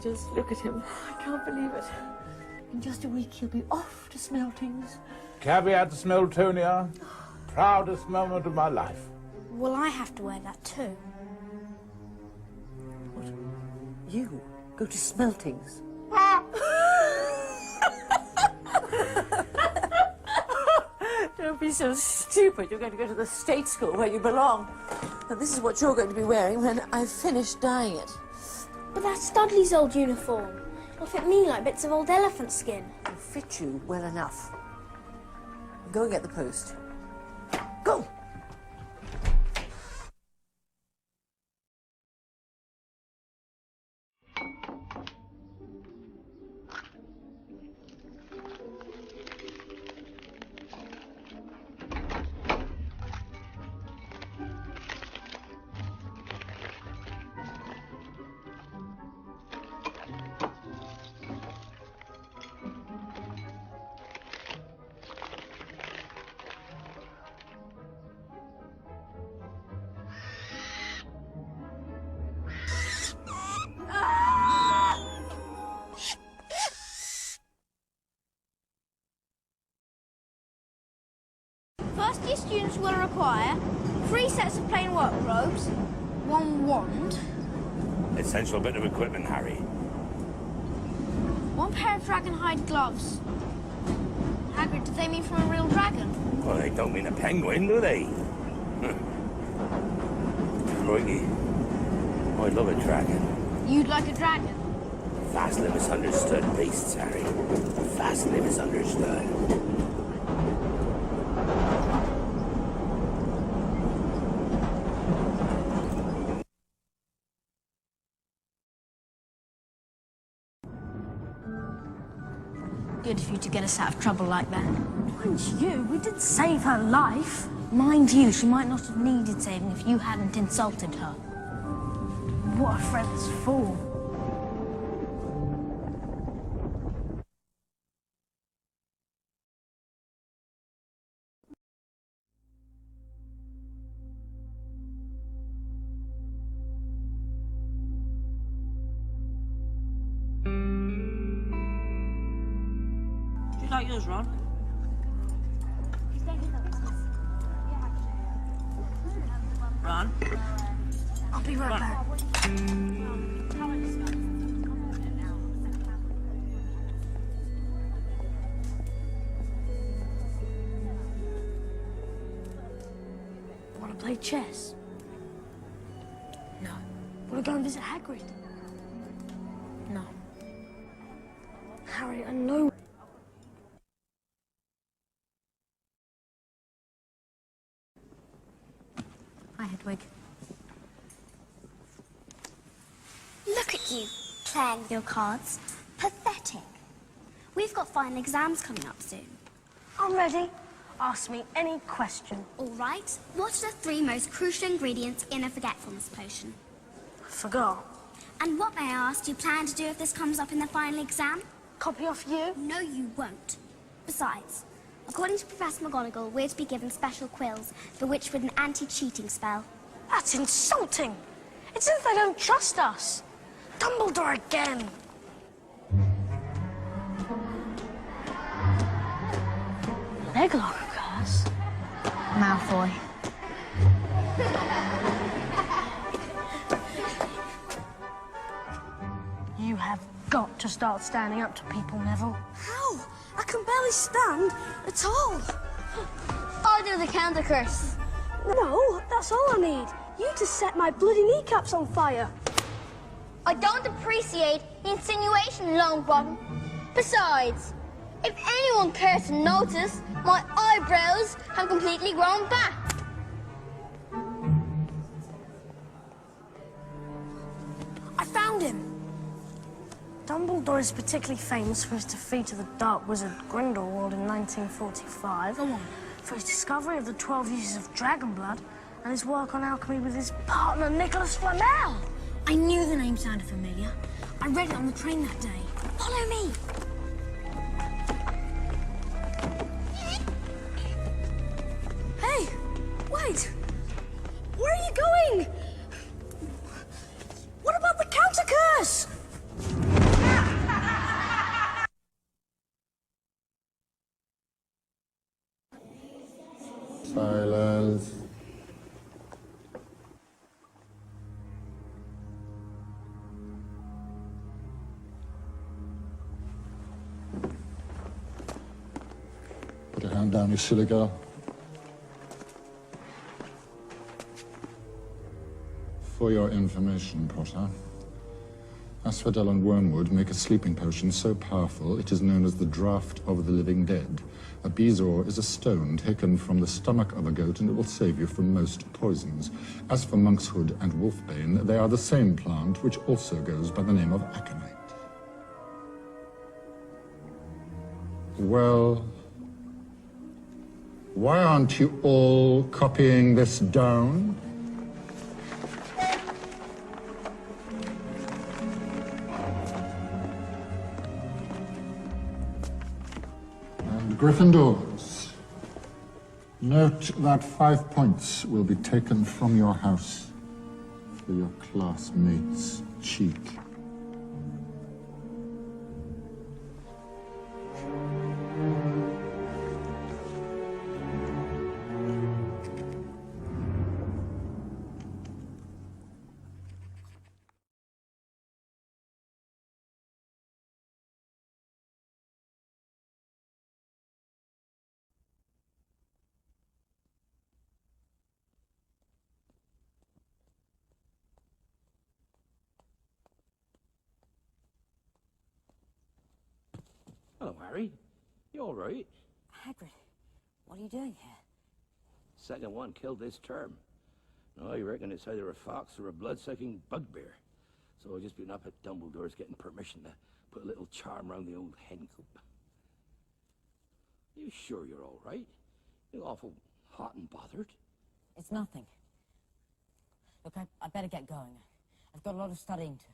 Just look at him. I can't believe it. In just a week, he'll be off to Smeltings. Caveat to Smeltonia. Proudest moment of my life. Will I have to wear that too? What? You go to Smeltings? Don't be so stupid. You're going to go to the state school where you belong. And this is what you're going to be wearing when I've finished dyeing it. But that's Dudley's old uniform. It'll fit me like bits of old elephant skin. It'll fit you well enough. Go and get the post. Go! First year students will require 3 sets of plain work robes, 1 wand, Essential bit of equipment, Harry. 1 pair of dragon hide gloves. Hagrid, do they mean from a real dragon? Well, they don't mean a penguin, do they? Crikey. I'd love a dragon. You'd like a dragon? Vastly misunderstood beasts, Harry. Vastly misunderstood. Good of you to get us out of trouble like that. Mind you, we did save her life. Mind you, she might not have needed saving if you hadn't insulted her. What a friend's fool. Did you like yours, Ron? Ron? I'll be right back. Want to play chess? No. Want to go and visit Hagrid? No. Harry, I know. Hi, Hedwig. Look at you, playing with your cards. Pathetic. We've got final exams coming up soon. I'm ready. Ask me any question. All right, what are the 3 most crucial ingredients in a forgetfulness potion? I forgot. And what, may I ask, do you plan to do if this comes up in the final exam? Copy off you? No, you won't. Besides, according to Professor McGonagall, we're to be given special quills, bewitched with an anti-cheating spell. That's insulting. It's as if they don't trust us. Dumbledore again. Leglock curse? Malfoy. You have got to start standing up to people, Neville. How? I can barely stand at all. I'll do the counter curse. No, that's all I need. You just set my bloody kneecaps on fire. I don't appreciate the insinuation, Longbottom. Besides, if anyone cares to notice, my eyebrows have completely grown back. I found him. Dumbledore is particularly famous for his defeat of the Dark Wizard Grindelwald in 1945. Go on. For his discovery of the 12 uses of dragon blood and his work on alchemy with his partner Nicholas Flamel. I knew the name sounded familiar. I read it on the train that day. Follow me. Hey, wait. Where are you going? What about the counter curse? Silence. Put your hand down, you silly girl. For your information, Potter, asphodel and wormwood make a sleeping potion so powerful it is known as the draught of the living dead. A bezoar is a stone taken from the stomach of a goat, and it will save you from most poisons. As for monkshood and wolfbane, they are the same plant, which also goes by the name of aconite. Well, why aren't you all copying this down? Gryffindors, note that 5 points will be taken from your house for your classmates' cheek. Hello, Harry. You all right? Hagrid, what are you doing here? Second one killed this term. I reckon it's either a fox or a blood-sucking bugbear. So I've just been up at Dumbledore's getting permission to put a little charm around the old hen coop. You sure you're all right? You're awful hot and bothered. It's nothing. Look, I better get going. I've got a lot of studying to...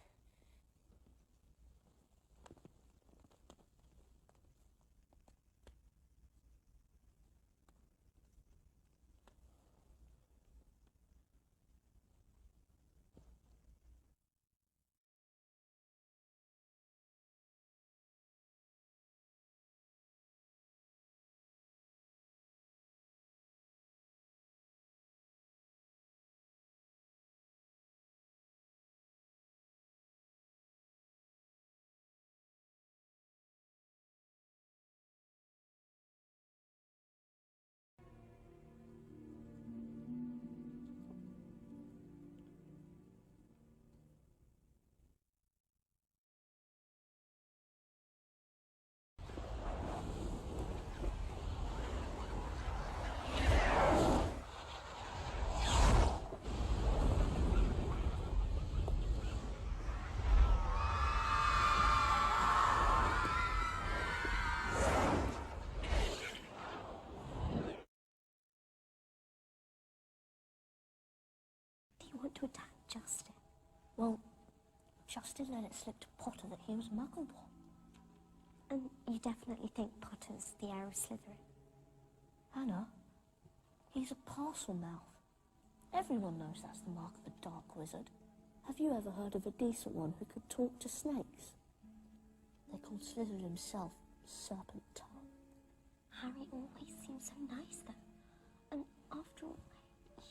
Do you want to attack Justin? Well, Justin let it slip to Potter that he was Muggle-born. And you definitely think Potter's the heir of Slytherin? Hannah, he's a parcel mouth. Everyone knows that's the mark of a dark wizard. Have you ever heard of a decent one who could talk to snakes? They called Slytherin himself Serpent Tongue. Harry always seems so nice, though. And after all,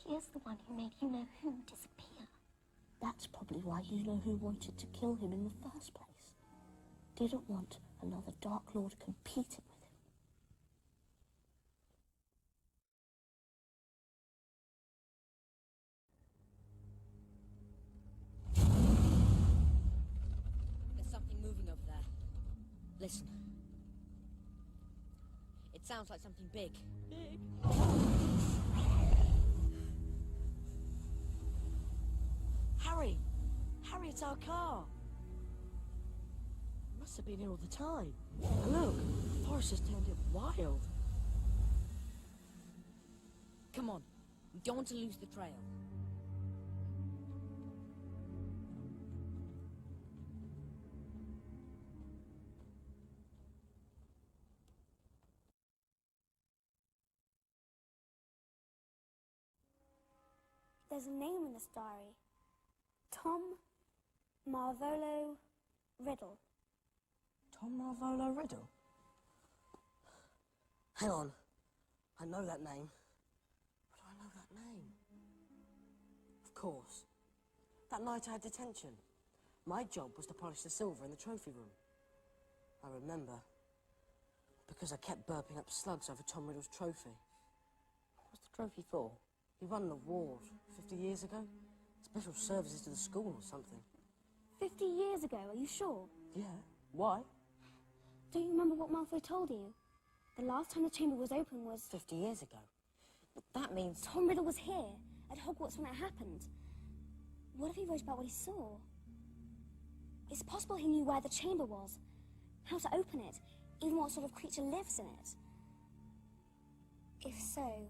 he is the one who made you-know-who disappear. That's probably why you-know-who wanted to kill him in the first place. Didn't want another Dark Lord competing with him. There's something moving over there. Listen. It sounds like something big. Big? Harry! Harry, it's our car! It must have been here all the time. And look, the forest has turned it wild. Come on, we don't want to lose the trail. There's a name in this diary. Tom Marvolo Riddle. Tom Marvolo Riddle? Hang on. I know that name. course. That night I had detention. My job was to polish the silver in the trophy room. I remember. Because I kept burping up slugs over Tom Riddle's trophy. What's the trophy for? He won an award 50 years ago. Special services to the school or something. 50 years ago, are you sure? Yeah. Why? Don't you remember what Malfoy told you? The last time the chamber was open was... 50 years ago. But that means... Tom Riddle was here, at Hogwarts when it happened. What if he wrote about what he saw? It's possible he knew where the chamber was, how to open it, even what sort of creature lives in it. If so,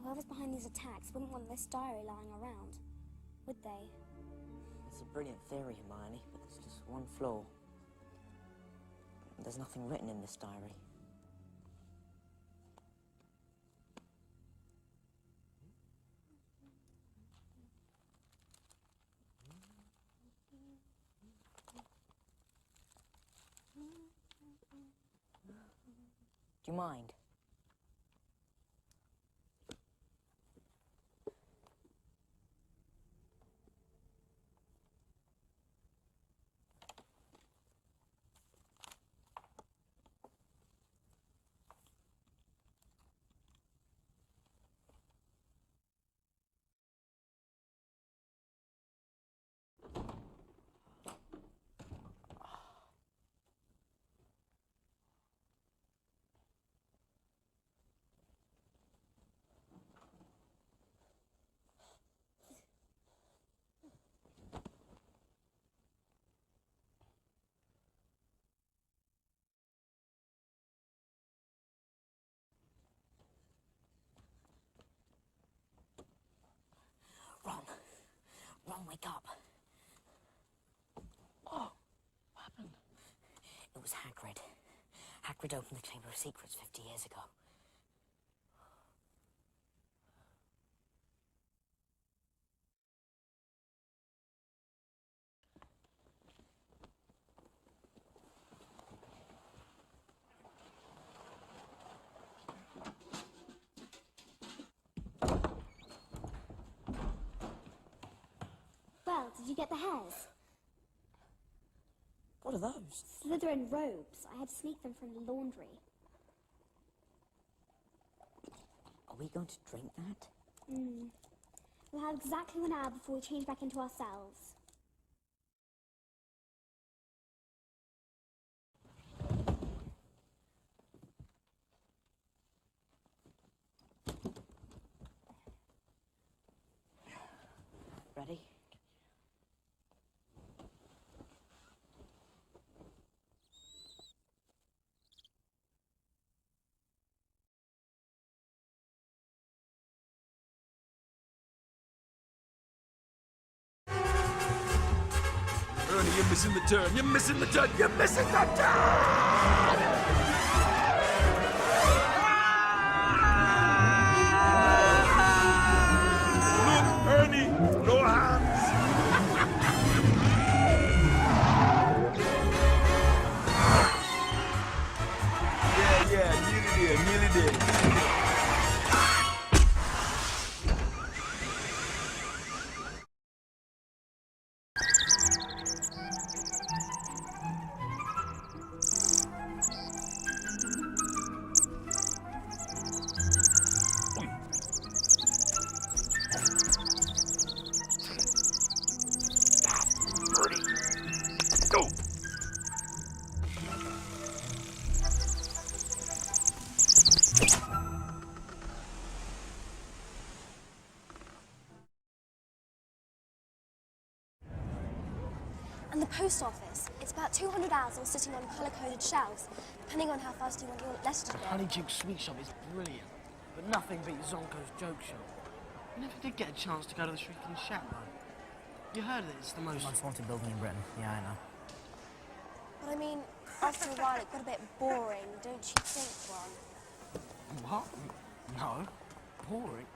whoever's behind these attacks wouldn't want this diary lying around, would they? It's a brilliant theory, Hermione, but there's just one flaw. There's nothing written in this diary. Do you mind? Ron, wake up. Oh, what happened? It was Hagrid. Hagrid opened the Chamber of Secrets 50 years ago. Well, did you get the hairs? What are those? Slytherin robes. I had to sneak them from the laundry. Are we going to drink that? We'll have exactly 1 hour before we change back into ourselves. Ready? Ernie, you're missing the turn. You're missing the turn. You're missing the turn! Look, Ernie, no hands. Yeah, nearly there. Go! And the post office. It's about 200 owls all sitting on colour-coded shelves, depending on how fast you want your letter to go. Honeydew Sweet Shop is brilliant, but nothing beats Zonko's Joke Shop. You never did get a chance to go to the Shrieking Shadow. You heard that it's the most haunted building in Britain. Yeah, I know. But I mean, after a while it got a bit boring, don't you think, Ron? What? No. Boring?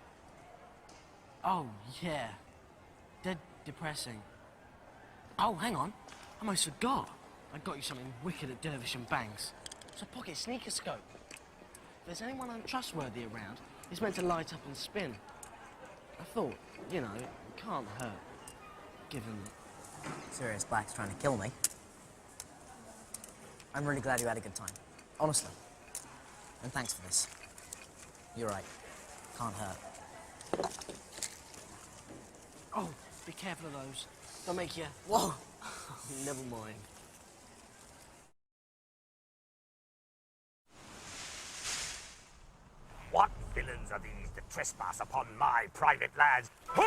Oh, yeah. Dead depressing. Oh, hang on. I almost forgot. I got you something wicked at Dervish and Banks. It's a pocket sneaker scope. If there's anyone untrustworthy around, it's meant to light up and spin. I thought, you know, in can't hurt, given... Sirius Black's trying to kill me. I'm really glad you had a good time. Honestly. And thanks for this. You're right. Can't hurt. Oh, be careful of those. They'll make you... Whoa! Never mind. What villains are these that trespass upon my private lands? Who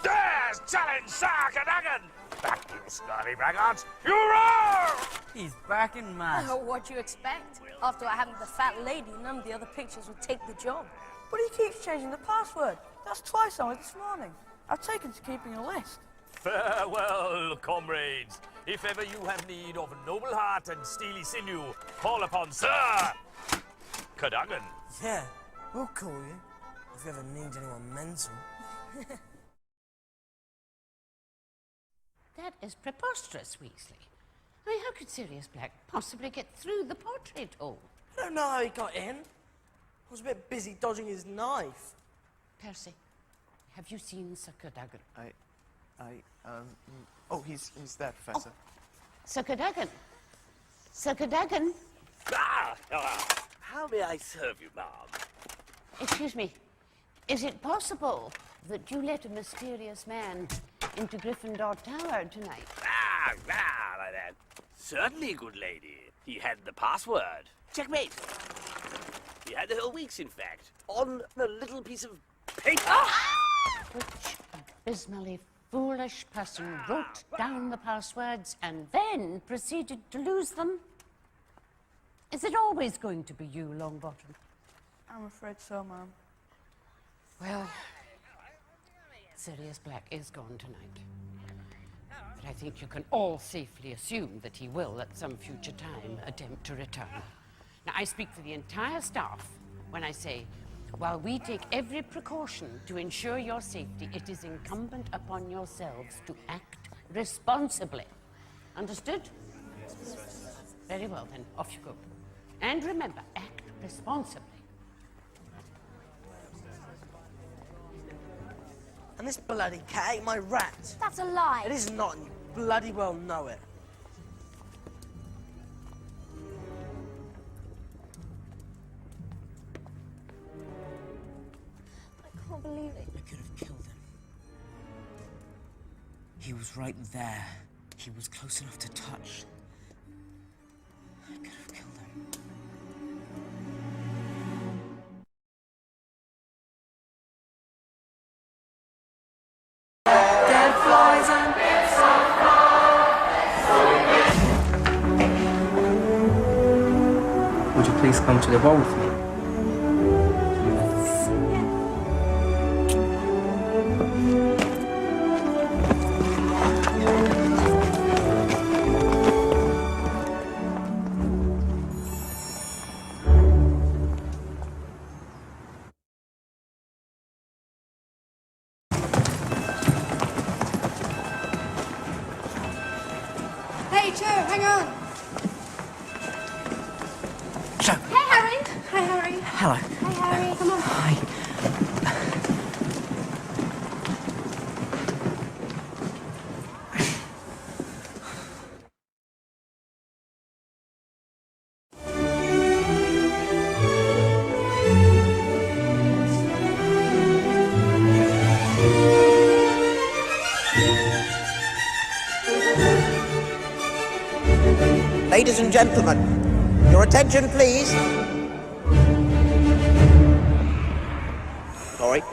dares challenge Sir Cadogan? Back, you scurvy braggarts! You roar! He's back in mass. What do you expect? After having the fat lady, none of the other pictures would take the job. But he keeps changing the password. That's twice on it this morning. I've taken to keeping a list. Farewell, comrades. If ever you have need of noble heart and steely sinew, call upon Sir Cadogan. Yeah, we'll call you. If you ever need anyone mental. That is preposterous, Weasley. I mean, how could Sirius Black possibly get through the portrait hole? I don't know how he got in. I was a bit busy dodging his knife. Percy, have you seen Sir Cadogan? Oh, he's there, Professor. Sir Cadogan? Sir Cadogan? How may I serve you, ma'am? Excuse me. Is it possible that you let a mysterious man into Gryffindor Tower tonight? Certainly, good lady. He had the password. Checkmate. He had the whole week's, in fact, on a little piece of paper. Which abysmally foolish person wrote down the passwords and then proceeded to lose them? Is it always going to be you, Longbottom? I'm afraid so, Ma'am. Well, Sirius Black is gone tonight. But I think you can all safely assume that he will, at some future time, attempt to return. Now, I speak for the entire staff when I say, while we take every precaution to ensure your safety, it is incumbent upon yourselves to act responsibly. Understood? Very well, then. Off you go. And remember, act responsibly. And this bloody cat ate my rat. That's a lie. It is not, and you bloody well know it. I can't believe it. I could have killed him. He was right there. He was close enough to touch. I could have killed him. Dead flies and bits of Would you please come to the ball with me? Hey, Joe, hang on. Joe. Hey, Harry. Hi, Harry. Hello. Hi, Harry. Come on. Hi. Ladies and gentlemen, your attention, please. Sorry.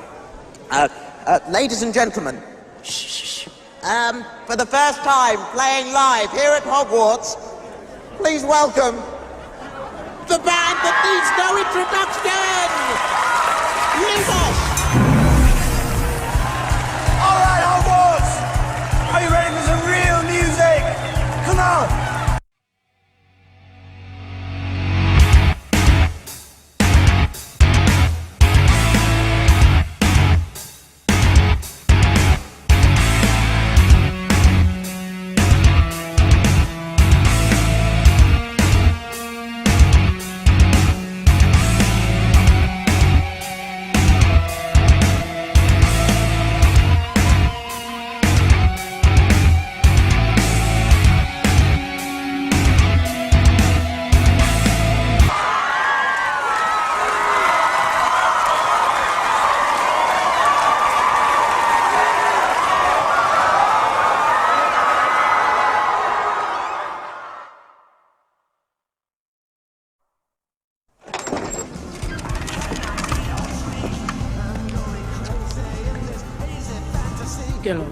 Ladies and gentlemen. Shh. For the first time, playing live here at Hogwarts, please welcome the band that needs no introduction. Lumos. All right, Hogwarts! Are you ready for some real music? Come on! Get on.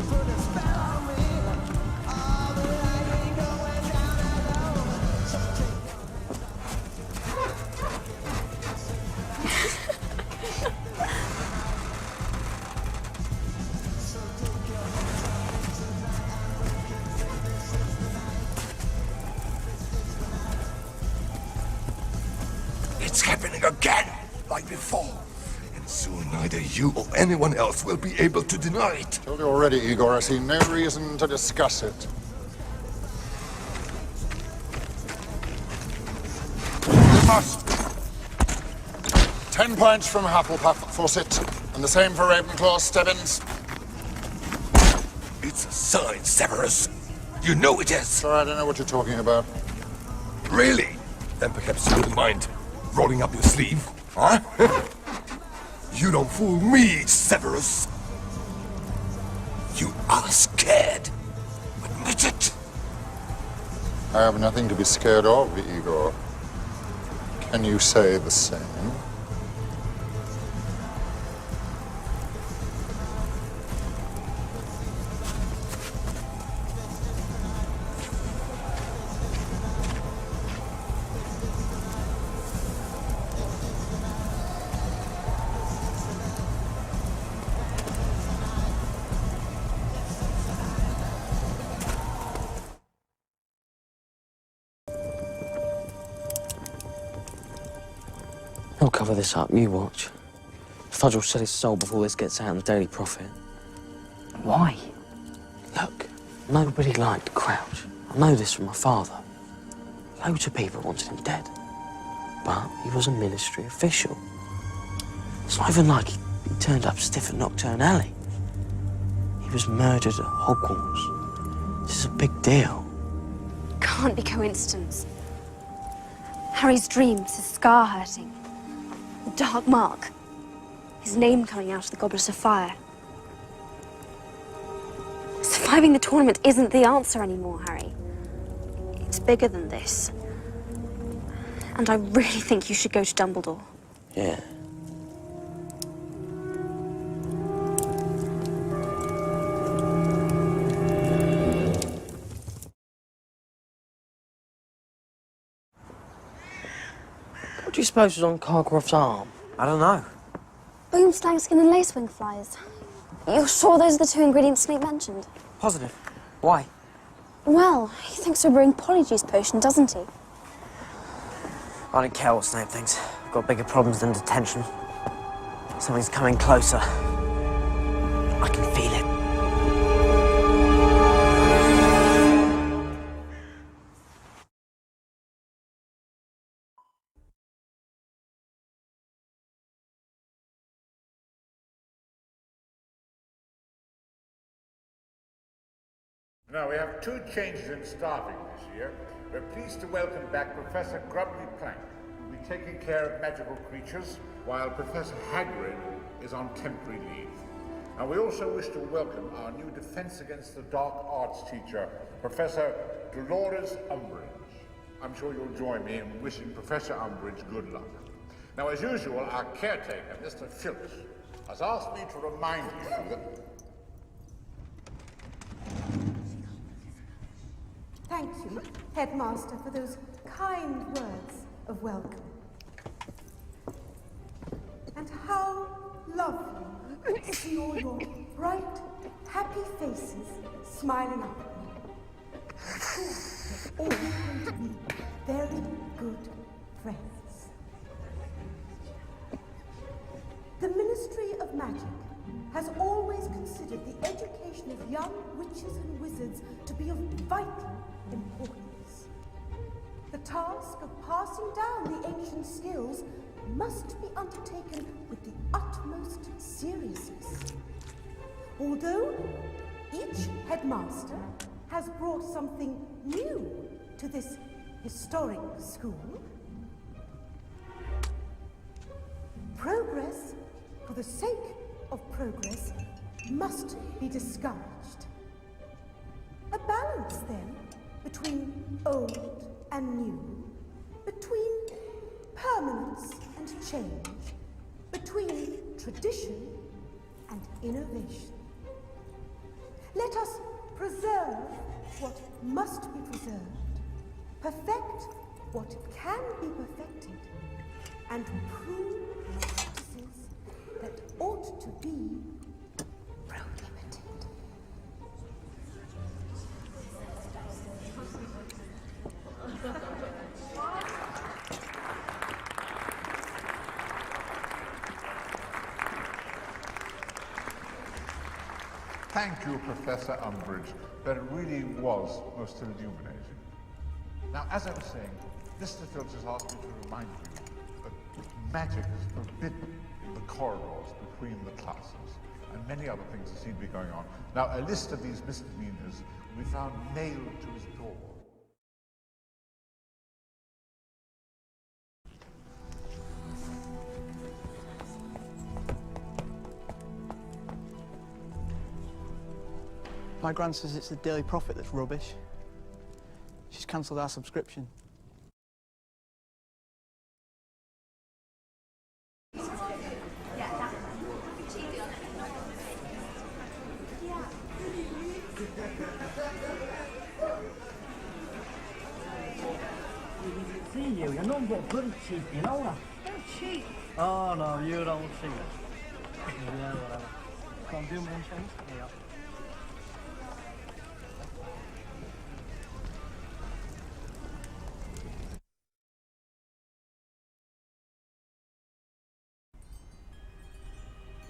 It's happening again, like before. And soon neither you or anyone else will be able to deny it. Told you already, Igor. I see no reason to discuss it. You must. 10 points from Hufflepuff, Fawcett. And the same for Ravenclaw, Stebbins. It's a sign, Severus. You know it is. Sorry, I don't know what you're talking about. Really? Then perhaps you wouldn't mind rolling up your sleeve, huh? You don't fool me, Severus. You are scared. Admit it. I have nothing to be scared of, Igor. Can you say the same? I'll cover this up, you watch. Fudge will sell his soul before this gets out in the Daily Prophet. Why? Look, nobody liked Crouch. I know this from my father. Loads of people wanted him dead. But he was a ministry official. It's not even like he turned up stiff at Nocturne Alley. He was murdered at Hogwarts. This is a big deal. Can't be coincidence. Harry's dreams, his scar hurting. The dark mark. His name coming out of the Goblet of Fire. Surviving the tournament isn't the answer anymore, Harry. It's bigger than this. And I really think you should go to Dumbledore. Yeah. What do you suppose was on Cargrove's arm? I don't know. Boomslang skin and lacewing flies. You're sure those are the two ingredients Snape mentioned? Positive. Why? Well, he thinks we're brewing Polyjuice potion, doesn't he? I don't care what Snape thinks. I've got bigger problems than detention. Something's coming closer. I can feel it. Now, we have 2 changes in staffing this year. We're pleased to welcome back Professor Grubbly Plank, who will be taking care of magical creatures, while Professor Hagrid is on temporary leave. And we also wish to welcome our new Defense Against the Dark Arts teacher, Professor Dolores Umbridge. I'm sure you'll join me in wishing Professor Umbridge good luck. Now, as usual, our caretaker, Mr. Phillips, has asked me to remind you that... Thank you, Headmaster, for those kind words of welcome. And how lovely to see all your bright, happy faces smiling up at me. You're all going to be very good friends. The Ministry of Magic has always considered the education of young witches and wizards to be of vital importance. The task of passing down the ancient skills must be undertaken with the utmost seriousness. Although each headmaster has brought something new to this historic school, progress for the sake of progress must be discouraged. A balance, then, between old and new, between permanence and change, between tradition and innovation. Let us preserve what must be preserved, perfect what can be perfected, and prune practices that ought to be prohibited. Thank you, Professor Umbridge. That really was most illuminating. Now, as I was saying, Mr. Filch has asked me to remind you that magic is forbidden in the corridors between the classes, and many other things that seem to be going on. Now, a list of these misdemeanors will be found nailed to his door. My gran says it's the Daily Prophet that's rubbish. She's cancelled our subscription. See you, you're not got good cheap, you know that? They're cheap. Oh no, you don't see it. Yeah, whatever. Can't do me in change? Yeah.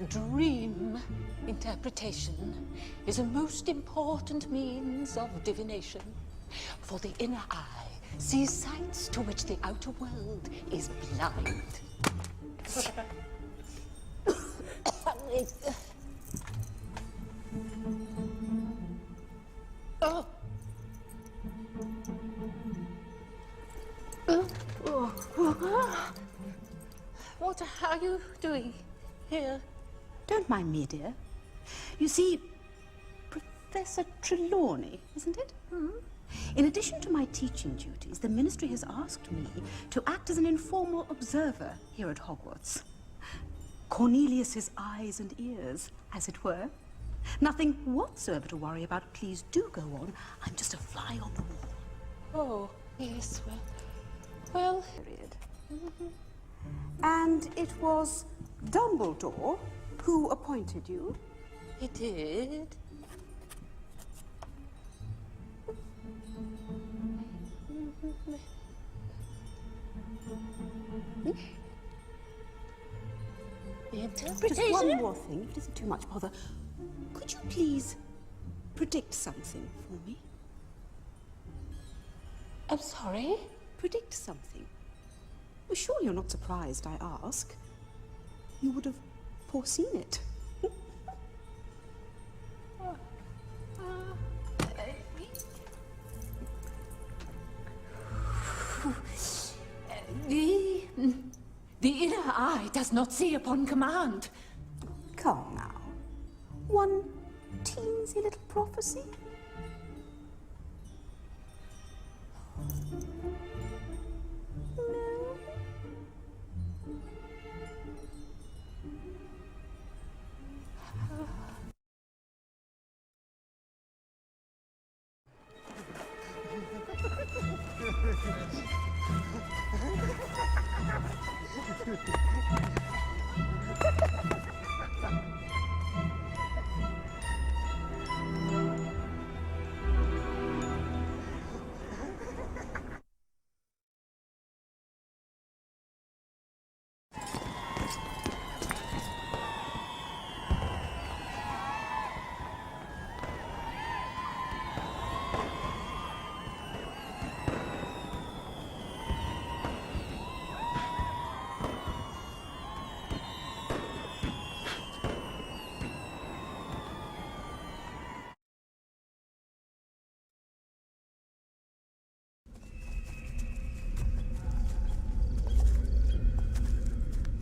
Dream interpretation is a most important means of divination, for the inner eye sees sights to which the outer world is blind. Oh. What are you doing here? Don't mind me, dear. You see, Professor Trelawney, isn't it? In addition to my teaching duties, the Ministry has asked me to act as an informal observer here at Hogwarts. Cornelius's eyes and ears, as it were. Nothing whatsoever to worry about. Please do go on. I'm just a fly on the wall. Oh, yes, well... Period. And it was Dumbledore who appointed you? He did. The interpretation? Just one more thing, if it isn't too much bother. Could you please predict something for me? I'm sorry? Predict something. Well, surely you're not surprised I ask. You would have foreseen it. The inner eye does not see upon command. Come now. One teensy little prophecy? No?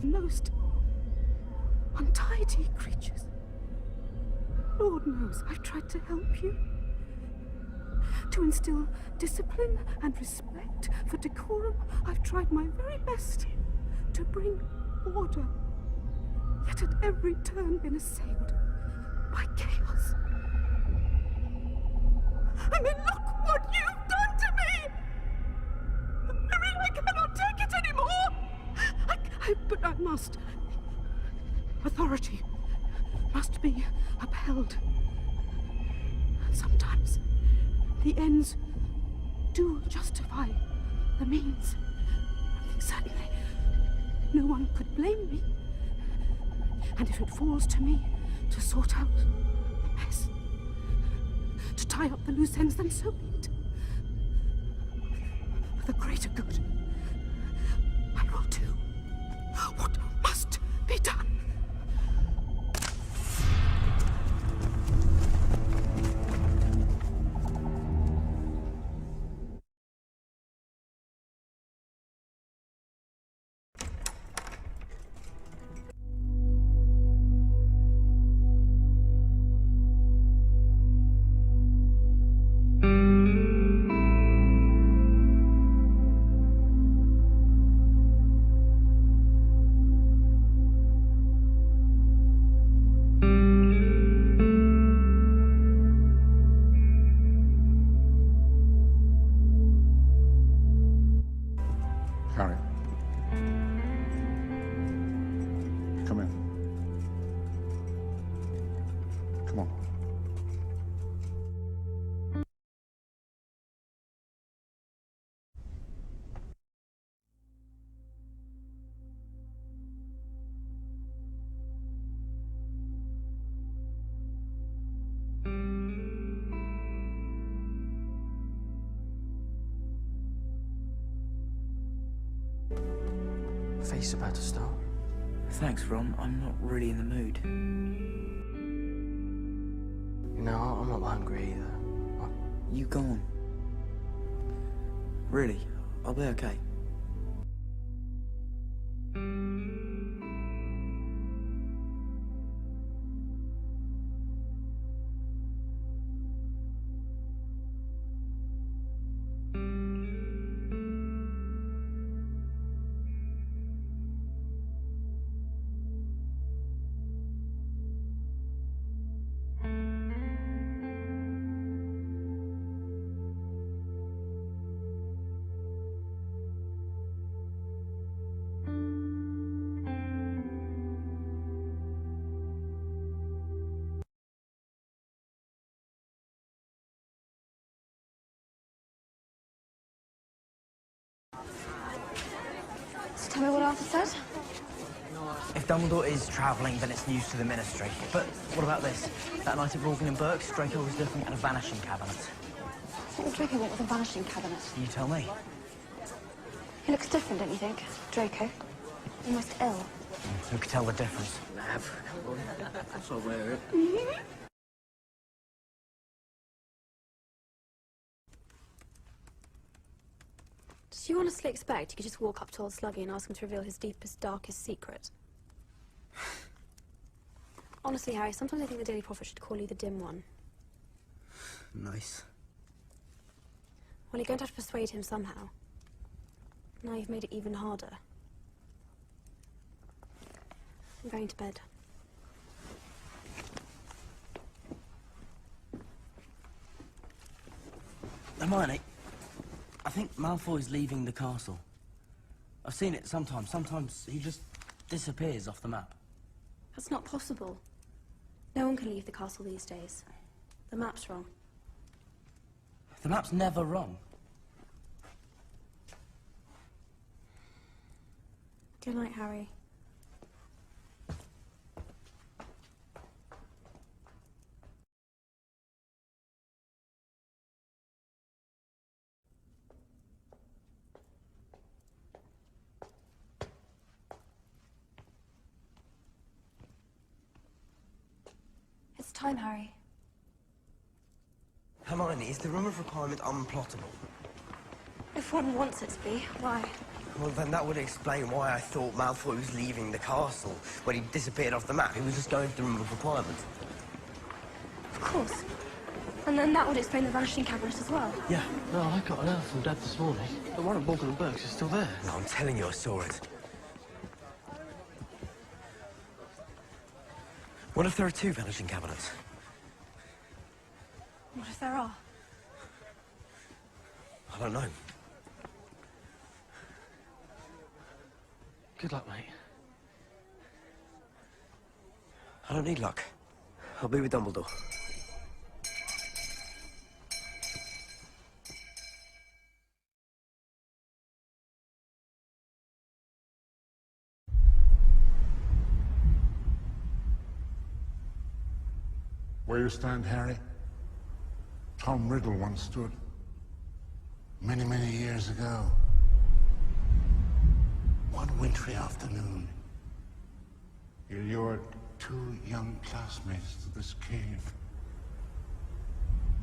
Most untidy creatures. Lord knows I've tried to help you. To instill discipline and respect for decorum, I've tried my very best to bring order. Yet at every turn been assailed by chaos. I mean, look what you've done to me! I mean, I cannot take it anymore! But I must. Authority must be upheld. Sometimes the ends do justify the means. Certainly, no one could blame me. And if it falls to me to sort out the mess, to tie up the loose ends, then so be it. For the greater good, I will do what must be done. Harry. Come in. Come on. Feast's about to start. Thanks, Ron. I'm not really in the mood. No, I'm not hungry either. You go on. Really? I'll be okay. So tell me what Arthur said. If Dumbledore is travelling, then it's news to the Ministry. But what about this? That night at Morgan and Burke's, Draco was looking at a vanishing cabinet. What Draco went with a vanishing cabinet? You tell me. He looks different, don't you think? Draco. Almost ill. Who could tell the difference? Nav. That's all wear it. Did you honestly expect you could just walk up to old Sluggy and ask him to reveal his deepest, darkest secret? Honestly, Harry, sometimes I think the Daily Prophet should call you the Dim One. Nice. Well, you're going to have to persuade him somehow. Now you've made it even harder. I'm going to bed. Hermione, I think Malfoy's leaving the castle. I've seen it sometimes. Sometimes he just disappears off the map. That's not possible. No one can leave the castle these days. The map's wrong. The map's never wrong. Good night, Harry. It's time, Harry. Hermione, is the room of requirement unplottable? If one wants it to be, why? Well, then that would explain why I thought Malfoy was leaving the castle when he disappeared off the map. He was just going to the room of requirement. Of course. And then that would explain the vanishing cabinet as well. Yeah, no, I got an alert from Dad this morning. The one at Morgan and Burke's is still there. No, I'm telling you, I saw it. What if there are two vanishing cabinets? What if there are? I don't know. Good luck, mate. I don't need luck. I'll be with Dumbledore. Where you stand, Harry, Tom Riddle once stood. Many, many years ago. One wintry afternoon, he lured 2 young classmates to this cave.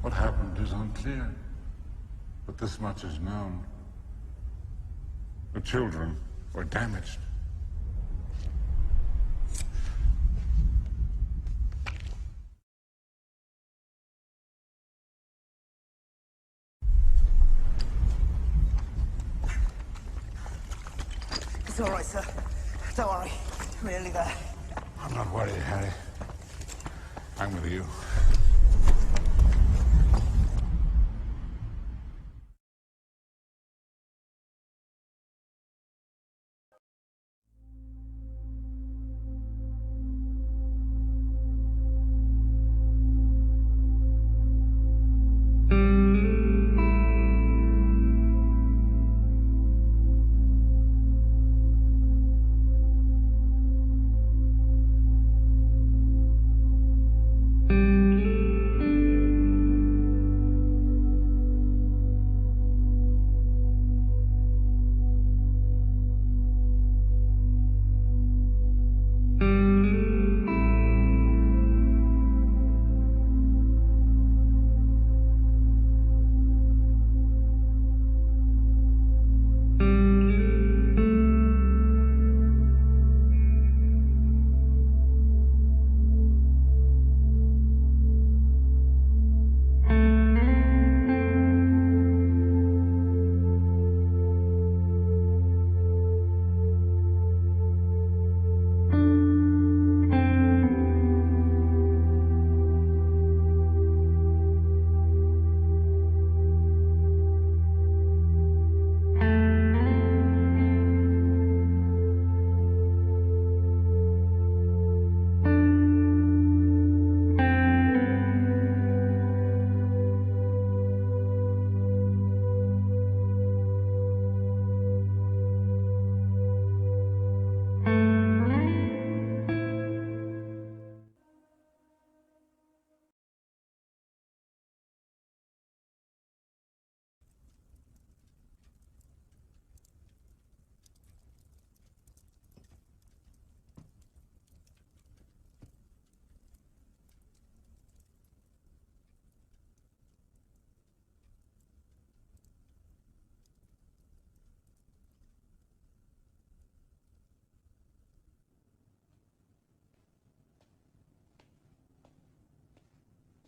What happened is unclear, but this much is known. The children were damaged. It's all right, sir. Don't worry. I'm nearly there. I'm not worried, Harry. I'm with you.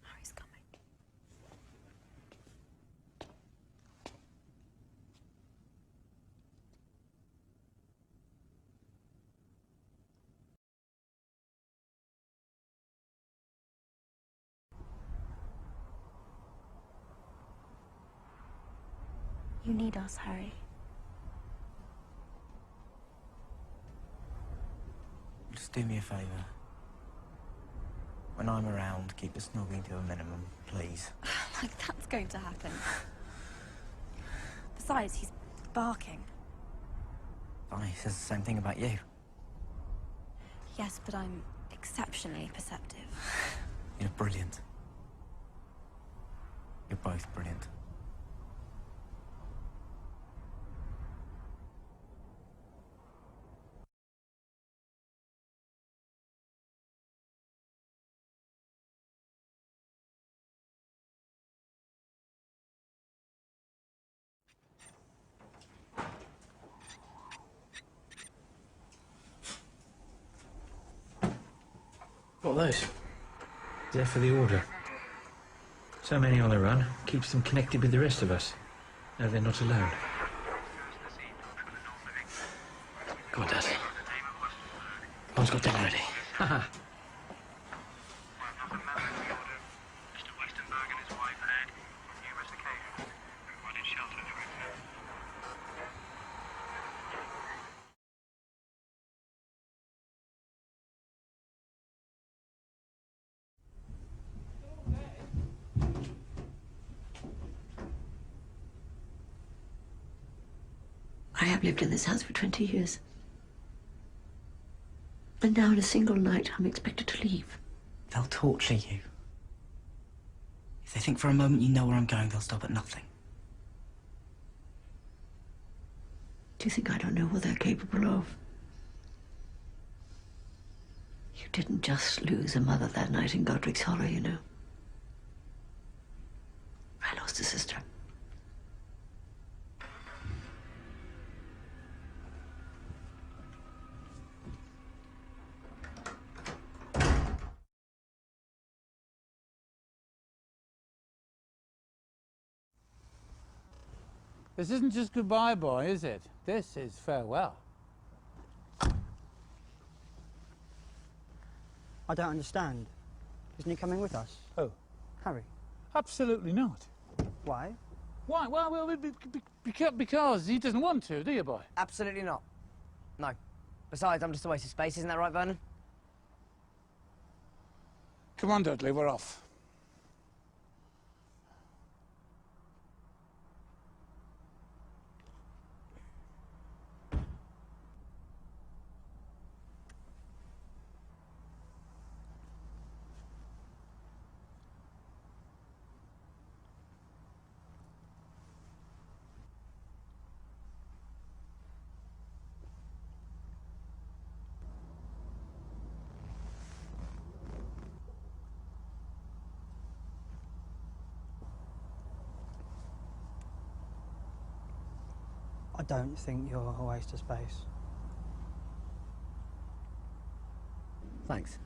Harry's coming. You need us, Harry. Just do me a favour. When I'm around, keep the snogging to a minimum, please. Like that's going to happen. Besides, he's barking. He says the same thing about you. Yes, but I'm exceptionally perceptive. You're brilliant. You're both brilliant. What are those? They're for the Order. So many on the run keeps them connected with the rest of us. No, they're not alone. Come on, Dad. Mom's got dinner ready. Haha. I've lived in this house for 20 years. And now in a single night, I'm expected to leave. They'll torture you. If they think for a moment you know where I'm going, they'll stop at nothing. Do you think I don't know what they're capable of? You didn't just lose a mother that night in Godric's Hollow, you know. I lost a sister. This isn't just goodbye, boy, is it? This is farewell. I don't understand. Isn't he coming with us? Oh. Harry? Absolutely not. Why? Why? Well, because he doesn't want to, do you, boy? Absolutely not. No. Besides, I'm just a waste of space, isn't that right, Vernon? Come on, Dudley, we're off. I don't think you're a waste of space. Thanks.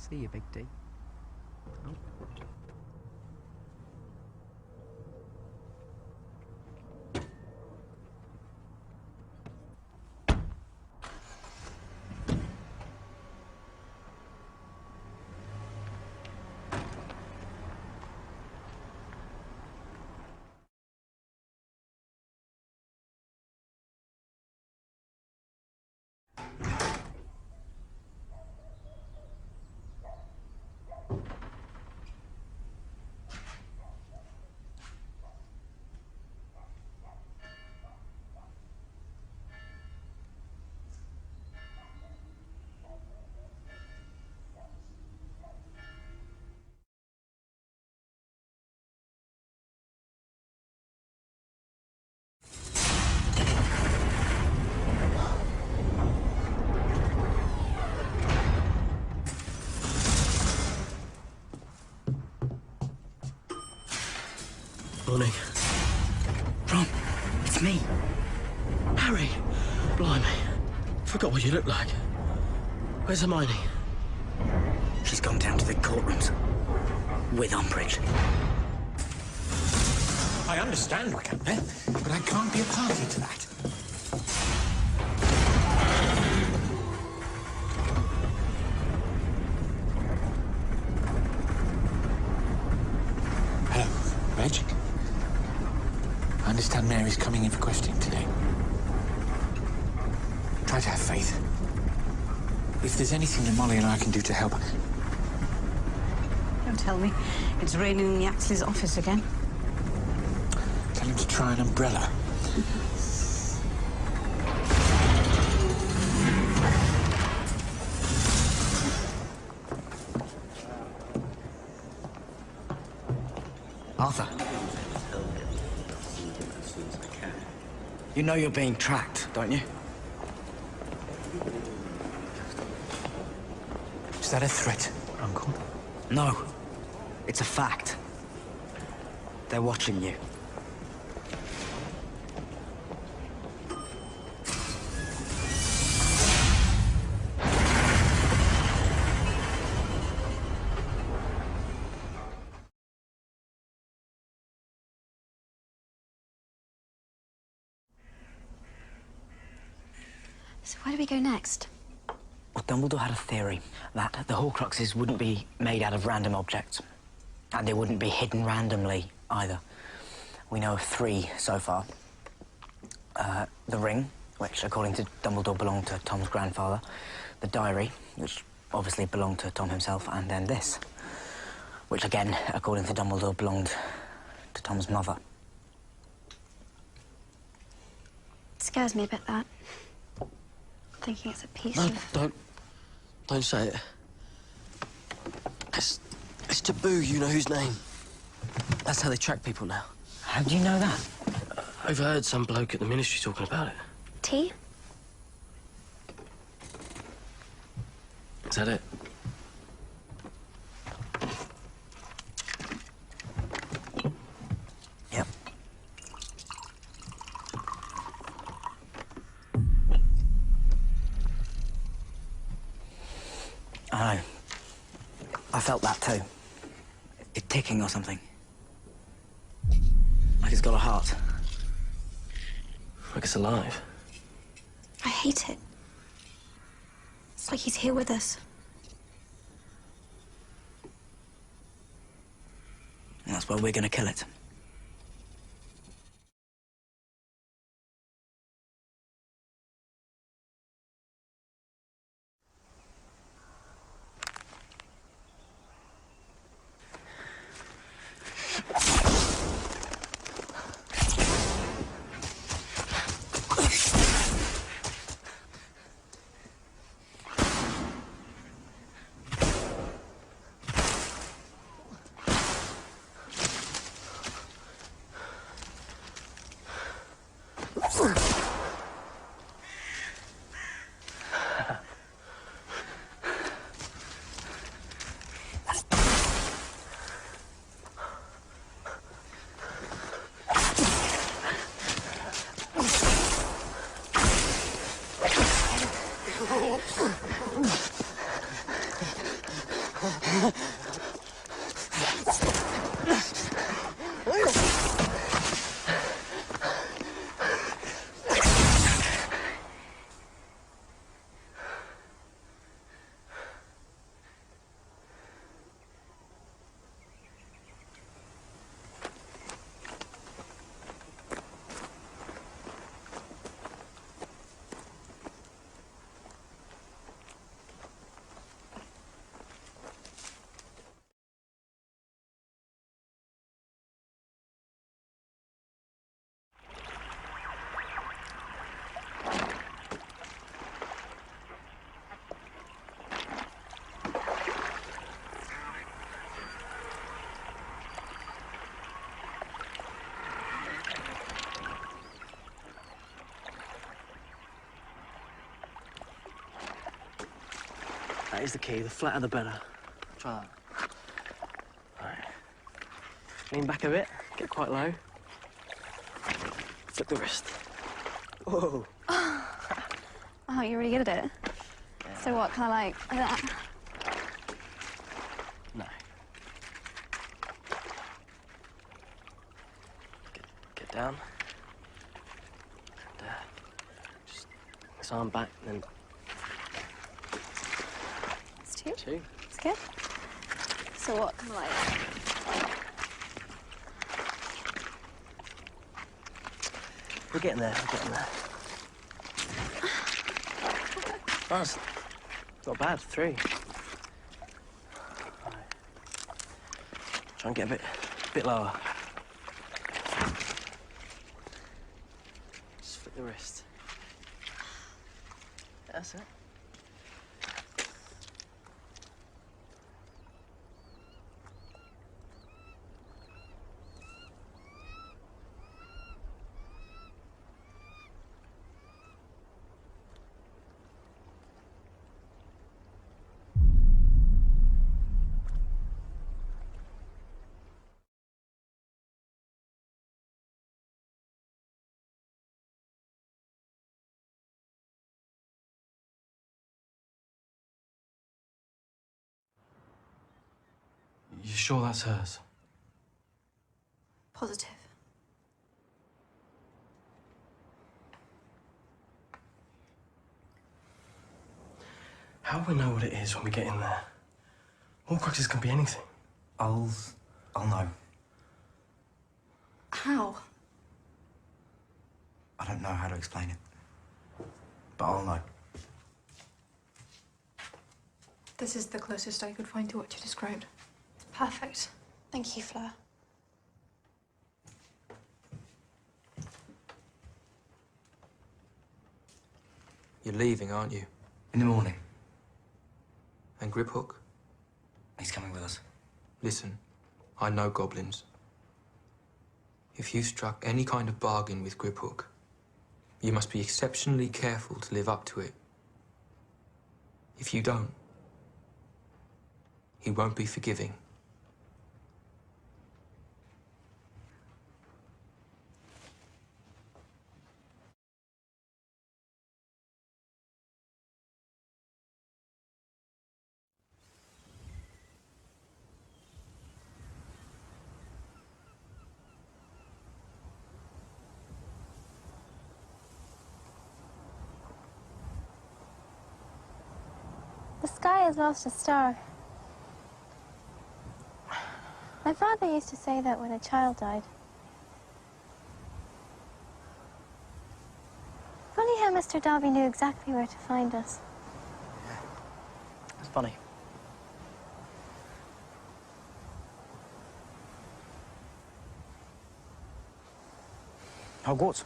See you, Big D. Oh. Morning. Ron, it's me. Harry. Blimey. Forgot what you look like. Where's Hermione? She's gone down to the courtrooms. With Umbridge. I understand what happened there, but I can't be a party to that. Hello, Reg. I understand Mary's coming in for questioning today. Try to have faith. If there's anything that Molly and I can do to help... Don't tell me. It's raining in the Axley's office again. Tell him to try an umbrella. Arthur. You know you're being tracked, don't you? Is that a threat, Uncle? No. It's a fact. They're watching you. So where do we go next? Well, Dumbledore had a theory that the Horcruxes wouldn't be made out of random objects, and they wouldn't be hidden randomly either. We know of 3 so far. The ring, which according to Dumbledore belonged to Tom's grandfather, the diary, which obviously belonged to Tom himself, and then this, which again, according to Dumbledore, belonged to Tom's mother. It scares me a bit, that. Thinking it's a piece No, of... don't say it. It's taboo, you know whose name. That's how they track people now. How do you know that? Overheard some bloke at the ministry talking about it. Tea? Is that it? Yep. I know. I felt that too. It ticking or something. Like it's got a heart. Like it's alive. I hate it. It's like he's here with us. And that's why we're gonna kill it. That is the key. The flatter, the better. Try that. All right. Lean back a bit. Get quite low. Flip the wrist. Whoa. Oh, you're really good at it. Yeah. So what, kind of like that? No. Get down. And, just this arm back, and then... It's 2? 2. It's good. So what, kind of like... We're getting there, we're getting there. That's not bad, 3. Right. Try and get a bit lower. Just flip the wrist. That's it. You sure that's hers? Positive. How will we know what it is when we get in there? Horcruxes can be anything. I'll know. How? I don't know how to explain it, but I'll know. This is the closest I could find to what you described. Perfect. Thank you, Fleur. You're leaving, aren't you? In the morning. And Griphook? He's coming with us. Listen, I know goblins. If you struck any kind of bargain with Griphook, you must be exceptionally careful to live up to it. If you don't, he won't be forgiving. The sky has lost a star. My father used to say that when a child died. Funny how Mr. Dobby knew exactly where to find us. It's funny. Hogwarts?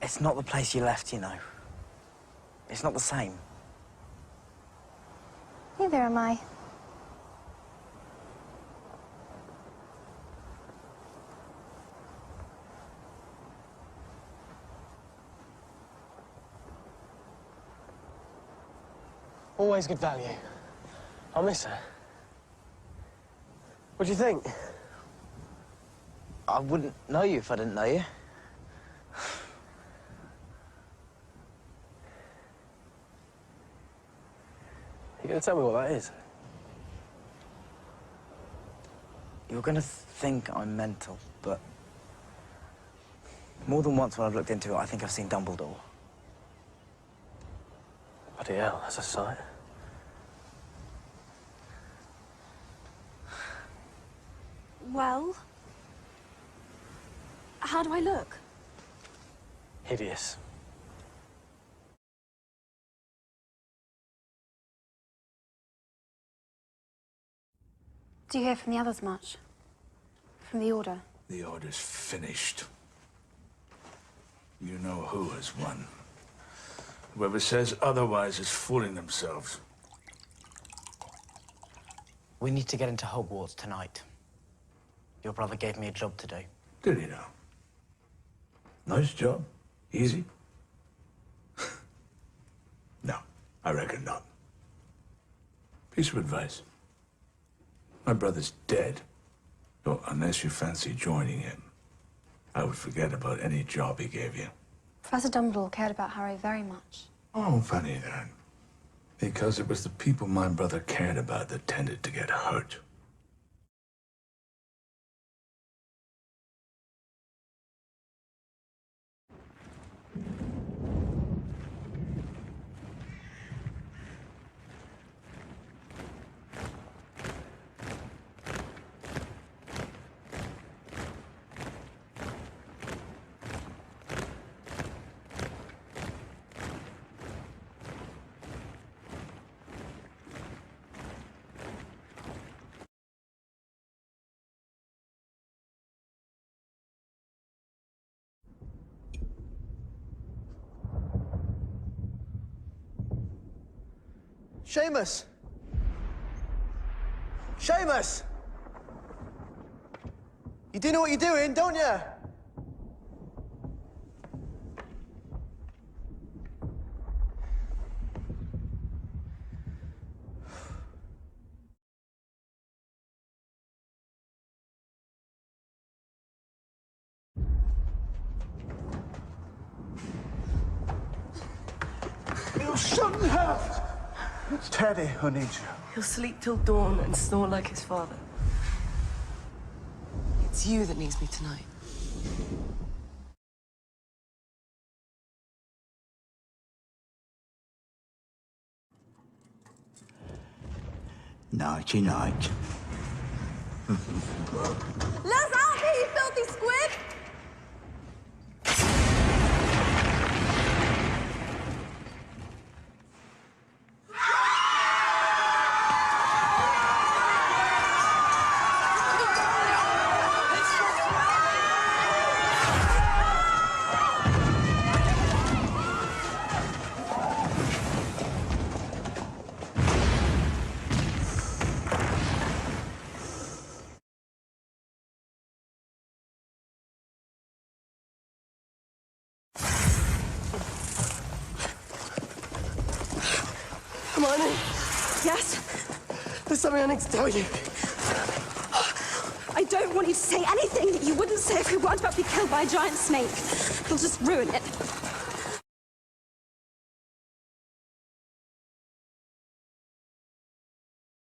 It's not the place you left, you know. It's not the same. Neither am I. Always good value. I'll miss her. What do you think? I wouldn't know you if I didn't know you. You gonna tell me what that is? You're gonna think I'm mental, but more than once when I've looked into it, I think I've seen Dumbledore. Bloody hell, that's a sight. Well, how do I look? Hideous. Do you hear from the others much? From the Order? The Order's finished. You know who has won. Whoever says otherwise is fooling themselves. We need to get into Hogwarts tonight. Your brother gave me a job to do. Did he now? Nice job. Easy? No, I reckon not. Piece of advice. My brother's dead. So unless you fancy joining him, I would forget about any job he gave you. Professor Dumbledore cared about Harry very much. Oh, funny that. Because it was the people my brother cared about that tended to get hurt. Seamus! Seamus! You do know what you're doing, don't you? You shouldn't have! It's Teddy who needs you. He'll sleep till dawn and snore like his father. It's you that needs me tonight. Nighty night. Look out here, you filthy squid! Hermione? Yes? There's something I need to tell you. I don't want you to say anything that you wouldn't say if we weren't about to be killed by a giant snake. You'll just ruin it.